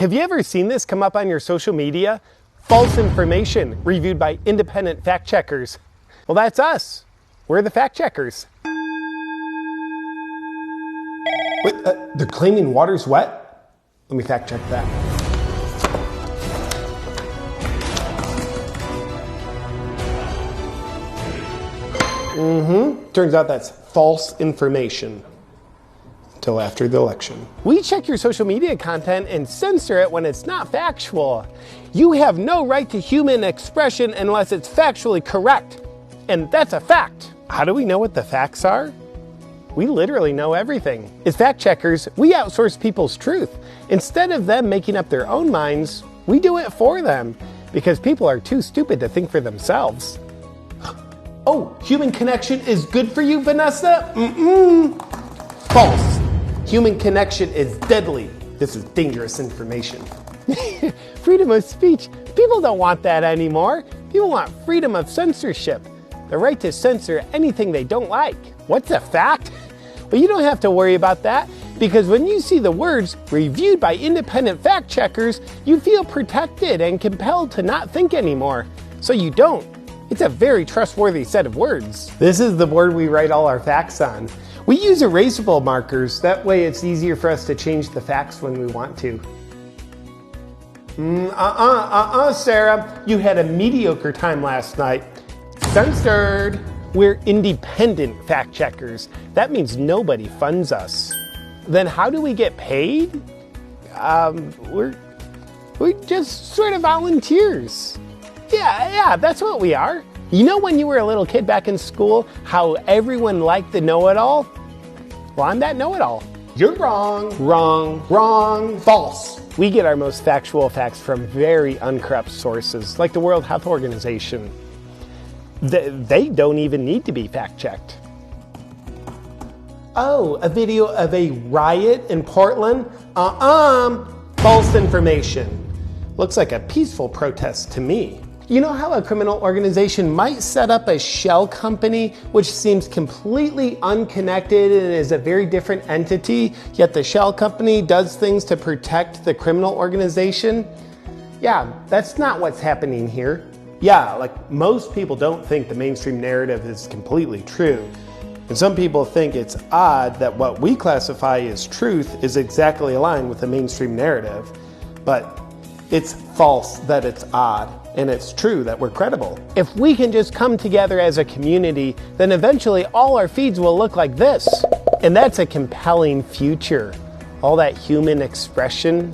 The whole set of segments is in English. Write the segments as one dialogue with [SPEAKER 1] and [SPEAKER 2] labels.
[SPEAKER 1] Have you ever seen this come up on your social media? False information reviewed by independent fact checkers. Well, that's us. We're the fact checkers. Wait, they're claiming water's wet? Let me fact check that. Turns out that's false information. Till after the election. We check your social media content and censor it when it's not factual. You have no right to human expression unless it's factually correct. And that's a fact. How do we know what the facts are? We literally know everything. As fact checkers, we outsource people's truth. Instead of them making up their own minds, we do it for them. Because people are too stupid to think for themselves. Oh, human connection is good for you, Vanessa? False. Human connection is deadly. This is dangerous information. Freedom of speech. People don't want that anymore. People want freedom of censorship. The right to censor anything they don't like. What's a fact? But you don't have to worry about that, because when you see the words reviewed by independent fact checkers, you feel protected and compelled to not think anymore. So you don't. It's a very trustworthy set of words. This is the board we write all our facts on. We use erasable markers. That way it's easier for us to change the facts when we want to. Sarah. You had a mediocre time last night. Censored. We're independent fact checkers. That means nobody funds us. Then how do we get paid? We're just sort of volunteers. Yeah, that's what we are. You know when you were a little kid back in school, how everyone liked the know-it-all? Well, I'm that know-it-all. You're wrong. Wrong. False. We get our most factual facts from very uncorrupt sources, like the World Health Organization. They don't even need to be fact-checked. Oh, a video of a riot in Portland? False information. Looks like a peaceful protest to me. You know how a criminal organization might set up a shell company which seems completely unconnected and is a very different entity, yet the shell company does things to protect the criminal organization? Yeah, that's not what's happening here. Yeah, like most people don't think the mainstream narrative is completely true. And some people think it's odd that what we classify as truth is exactly aligned with the mainstream narrative. But it's false that it's odd. And it's true that we're credible. If we can just come together as a community, then eventually all our feeds will look like this. And that's a compelling future. All that human expression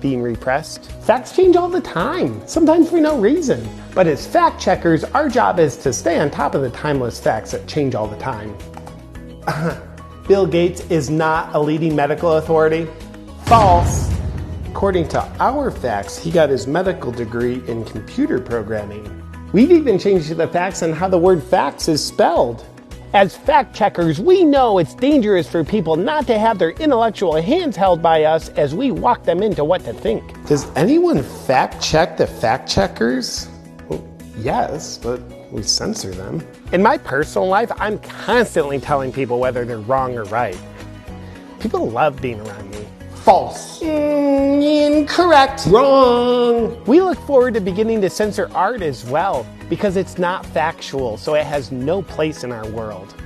[SPEAKER 1] being repressed. Facts change all the time, sometimes for no reason. But as fact checkers, our job is to stay on top of the timeless facts that change all the time. Bill Gates is not a leading medical authority. False. According to our facts, he got his medical degree in computer programming. We've even changed the facts on how the word facts is spelled. As fact checkers, we know it's dangerous for people not to have their intellectual hands held by us as we walk them into what to think. Does anyone fact check the fact checkers? Well, yes, but we censor them. In my personal life, I'm constantly telling people whether they're wrong or right. People love being around me. False. Incorrect. Wrong. We look forward to beginning to censor art as well, because it's not factual, so it has no place in our world.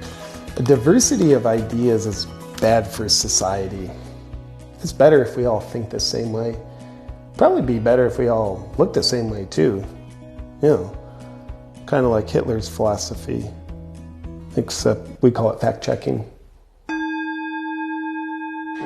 [SPEAKER 1] A diversity of ideas is bad for society. It's better if we all think the same way. Probably be better if we all look the same way too. You know, kind of like Hitler's philosophy, except we call it fact-checking.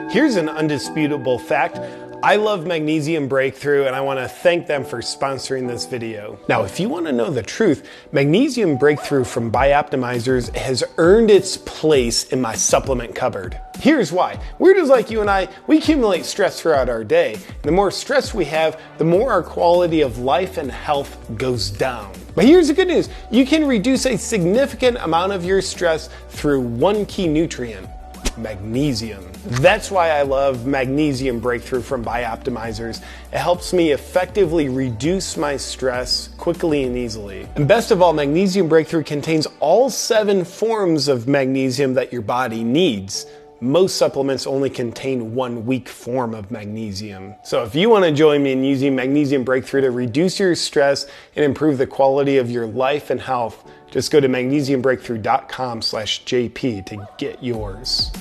[SPEAKER 1] Here's an undisputable fact. I love Magnesium Breakthrough, and I want to thank them for sponsoring this video. Now, if you want to know the truth, Magnesium Breakthrough from Bioptimizers has earned its place in my supplement cupboard. Here's why. We're just like you and I, we accumulate stress throughout our day. The more stress we have, the more our quality of life and health goes down. But here's the good news. You can reduce a significant amount of your stress through one key nutrient: magnesium. That's why I love Magnesium Breakthrough from Bioptimizers. It helps me effectively reduce my stress quickly and easily. And best of all, Magnesium Breakthrough contains all 7 forms of magnesium that your body needs. most supplements only contain 1 weak form of magnesium. So if you want to join me in using Magnesium Breakthrough to reduce your stress and improve the quality of your life and health, just go to magnesiumbreakthrough.com/JP to get yours.